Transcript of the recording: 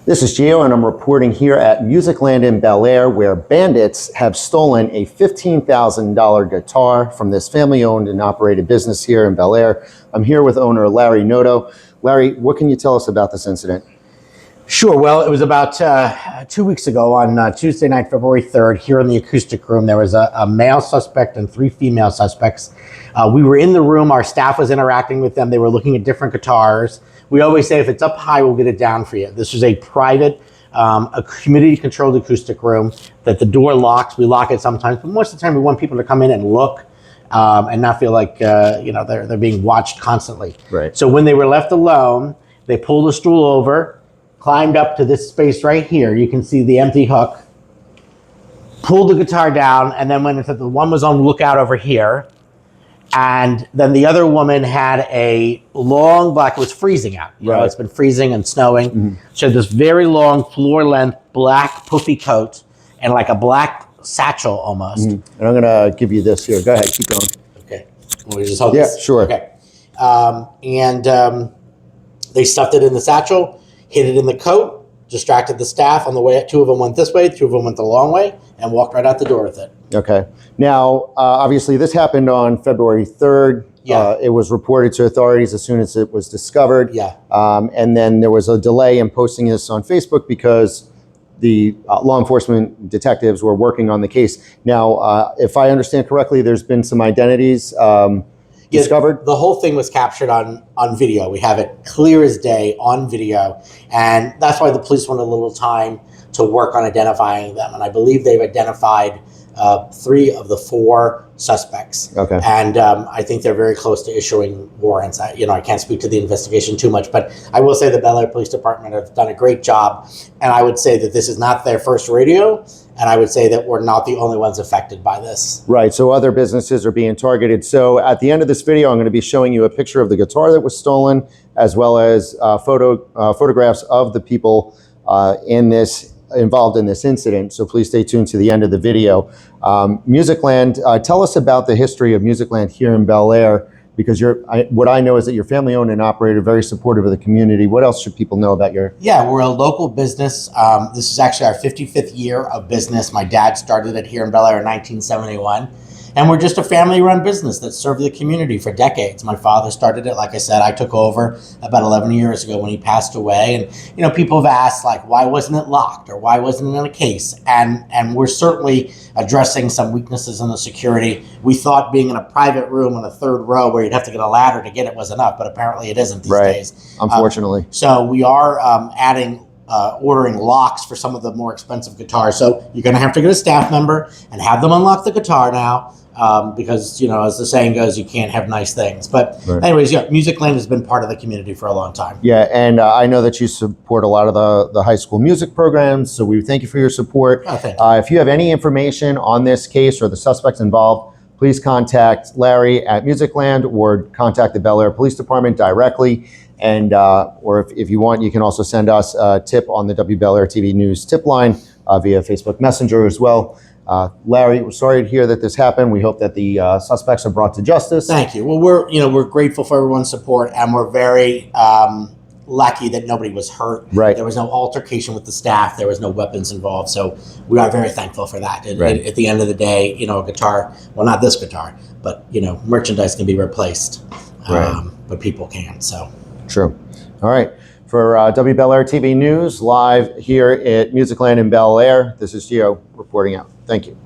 This is Gio, and I'm reporting here at Musicland in Bel-Air, where bandits have stolen a $15,000 guitar from this family-owned and operated business here in Bel-Air. I'm here with owner Larry Noto. Larry, what can you tell us about this incident? Sure. Well, it was about 2 weeks ago on Tuesday night, February 3rd, here in the acoustic room. There was a male suspect and 3 female suspects. We were in the room. Our staff was interacting with them. They were looking at different guitars. We always say, if it's up high, we'll get it down for you. This is a private, a humidity-controlled acoustic room that the door locks. We lock it sometimes, but most of the time we want people to come in and look and not feel like they're being watched constantly. Right. So when they were left alone, they pulled a stool over, climbed up to this space right here. You can see the empty hook, pulled the guitar down, and then went into the one was on lookout over here. And then the other woman had a long black, it was freezing out. You know, it's been freezing and snowing. Mm-hmm. She had this very long floor length black puffy coat and like a black satchel almost. Mm-hmm. And I'm gonna give you this here. Go ahead, keep going. Okay. Will we just hold this? Yeah, sure. Okay. They stuffed it in the satchel, hid it in the coat, distracted the staff on the way. 2 of them went this way, 2 of them went the long way, and walked right out the door with it. Okay. Now, obviously, this happened on February 3rd. Yeah. It was reported to authorities as soon as it was discovered. Yeah. And then there was a delay in posting this on Facebook because the law enforcement detectives were working on the case. Now, if I understand correctly, there's been some identities discovered. The whole thing was captured on video. We have it clear as day on video. And that's why the police wanted a little time to work on identifying them. And I believe they've identified 3 of the 4 suspects. Okay. And I think they're very close to issuing warrants. I can't speak to the investigation too much, but I will say the Bel-Air Police Department have done a great job. And I would say that this is not their first rodeo. And I would say that we're not the only ones affected by this. Right, so other businesses are being targeted. So at the end of this video, I'm going to be showing you a picture of the guitar that was stolen, as well as photographs of the people involved in this incident. So please stay tuned to the end of the video. Musicland, tell us about the history of Musicland here in Bel-Air, because what I know is that you're family owned and operated, very supportive of the community. What else should people know about your? Yeah, we're a local business. This is actually our 55th year of business. My dad started it here in Bel-Air in 1971. And we're just a family-run business that served the community for decades. My father started it. Like I said, I took over about 11 years ago when he passed away. And, people have asked, like, why wasn't it locked or why wasn't it in a case? And we're certainly addressing some weaknesses in the security. We thought being in a private room on a 3rd row where you'd have to get a ladder to get it was enough, but apparently it isn't these days. Unfortunately. So we are ordering locks for some of the more expensive guitars. So you're going to have to get a staff member and have them unlock the guitar now. Because, as the saying goes, you can't have nice things. But anyways, yeah, Musicland has been part of the community for a long time. Yeah, and I know that you support a lot of the high school music programs, so we thank you for your support. Oh, thank you. If you have any information on this case or the suspects involved, please contact Larry at Musicland or contact the Bel-Air Police Department directly. And or if you want, you can also send us a tip on the WBEL-Air TV News tip line via Facebook Messenger as well. Larry, we're sorry to hear that this happened. We hope that the suspects are brought to justice. Thank you. Well, we're grateful for everyone's support, and we're very lucky that nobody was hurt. Right. There was no altercation with the staff. There was no weapons involved. So we are very thankful for that. At the end of the day, a guitar, well, not this guitar, but, merchandise can be replaced, but people can't. So true. All right. For WBEL-Air TV News, live here at Musicland in Bel-Air, this is Gio reporting out. Thank you.